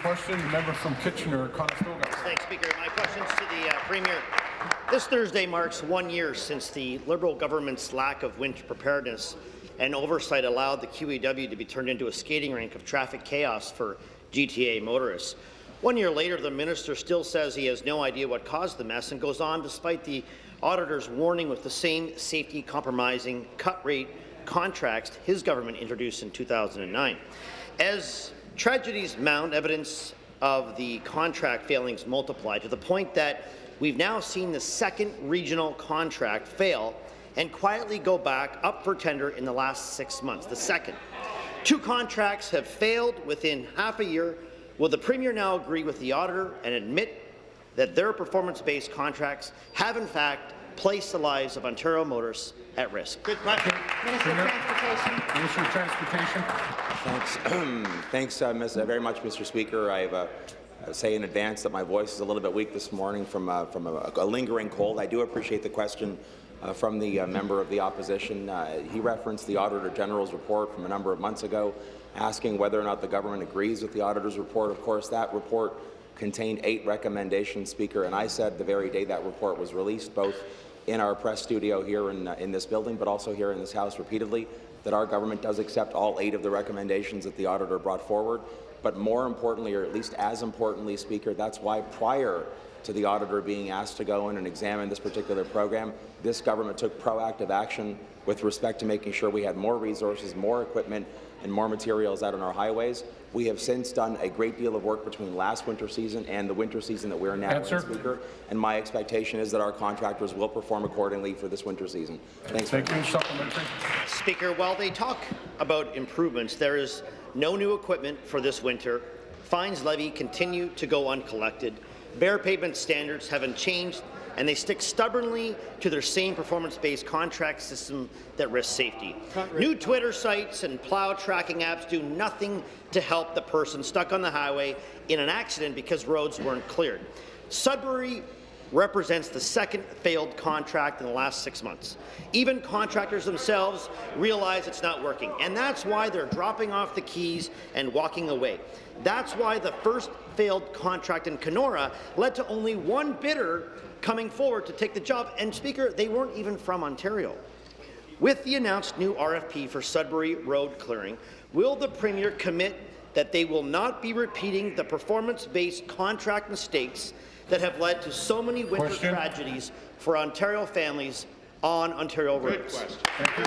Question, the member from Kitchener-Conestoga. Thanks, Speaker. My question is to the Premier. This Thursday marks 1 year since the Liberal government's lack of winter preparedness and oversight allowed the QEW to be turned into a skating rink of traffic chaos for GTA motorists. 1 year later, the minister still says he has no idea what caused the mess and goes on despite the auditor's warning with the same safety-compromising cut-rate contracts his government introduced in 2009. As tragedies mount, evidence of the contract failings multiply to the point that we've now seen the second regional contract fail and quietly go back up for tender in the last 6 months. The second. 2 contracts have failed within half a year. Will the Premier now agree with the auditor and admit that their performance-based contracts have in fact placed the lives of Ontario motorists at risk? Good question. Minister of Transportation. Minister of Transportation. Thanks, very much, Mr. Speaker. I have say in advance that my voice is a little bit weak this morning from a lingering cold. I do appreciate the question from the member of the opposition. He referenced the Auditor General's report from a number of months ago, asking whether or not the government agrees with the auditor's report. Of course, that report contained 8 recommendations, Speaker, and I said the very day that report was released, both in our press studio here in this building, but also here in this House repeatedly, that our government does accept all 8 of the recommendations that the auditor brought forward. But more importantly, or at least as importantly, Speaker, that's why prior to the auditor being asked to go in and examine this particular program, this government took proactive action with respect to making sure we had more resources, more equipment, and more materials out on our highways. We have since done a great deal of work between last winter season and the winter season that we're now in, Speaker, and my expectation is that our contractors will perform accordingly for this winter season. Thanks. Thank you. Supplementary. Speaker, while they talk about improvements, there is no new equipment for this winter. Fines levied continue to go uncollected. Bare pavement standards haven't changed, and they stick stubbornly to their same performance-based contract system that risks safety. New Twitter sites and plow tracking apps do nothing to help the person stuck on the highway in an accident because roads weren't cleared. Sudbury represents the second failed contract in the last 6 months. Even contractors themselves realize it's not working, and that's why they're dropping off the keys and walking away. That's why the first failed contract in Kenora led to only 1 bidder coming forward to take the job, and Speaker, they weren't even from Ontario. With the announced new RFP for Sudbury road clearing, will the Premier commit that they will not be repeating the performance-based contract mistakes that have led to so many winter tragedies for Ontario families on Ontario roads? Thank you.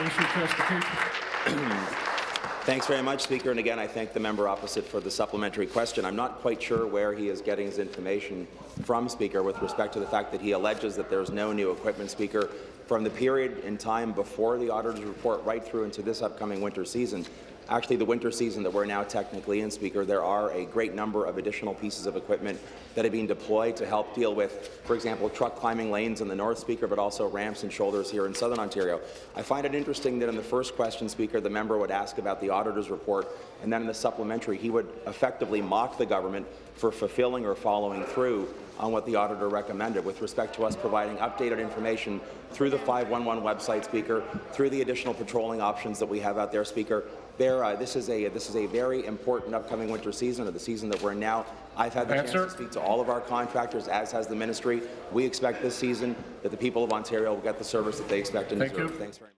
Minister of Transportation. Thanks very much, Speaker. And again, I thank the member opposite for the supplementary question. I'm not quite sure where he is getting his information from, Speaker, with respect to the fact that he alleges that there's no new equipment, Speaker. From the period in time before the auditor's report right through into this upcoming winter season, actually the winter season that we're now technically in, Speaker, there are a great number of additional pieces of equipment that have been deployed to help deal with, for example, truck climbing lanes in the north, Speaker, but also ramps and shoulders here in southern Ontario. I find it interesting that in the first question, Speaker, the member would ask about the auditor's report, and then in the supplementary, he would effectively mock the government for fulfilling or following through on what the auditor recommended with respect to us providing updated information through the 511 website, Speaker, through the additional patrolling options that we have out there, Speaker. This is a very important upcoming winter season, or the season that we're in now. I've had the chance to speak to all of our contractors, as has the ministry. We expect this season that the people of Ontario will get the service that they expect and deserve. Thanks very much.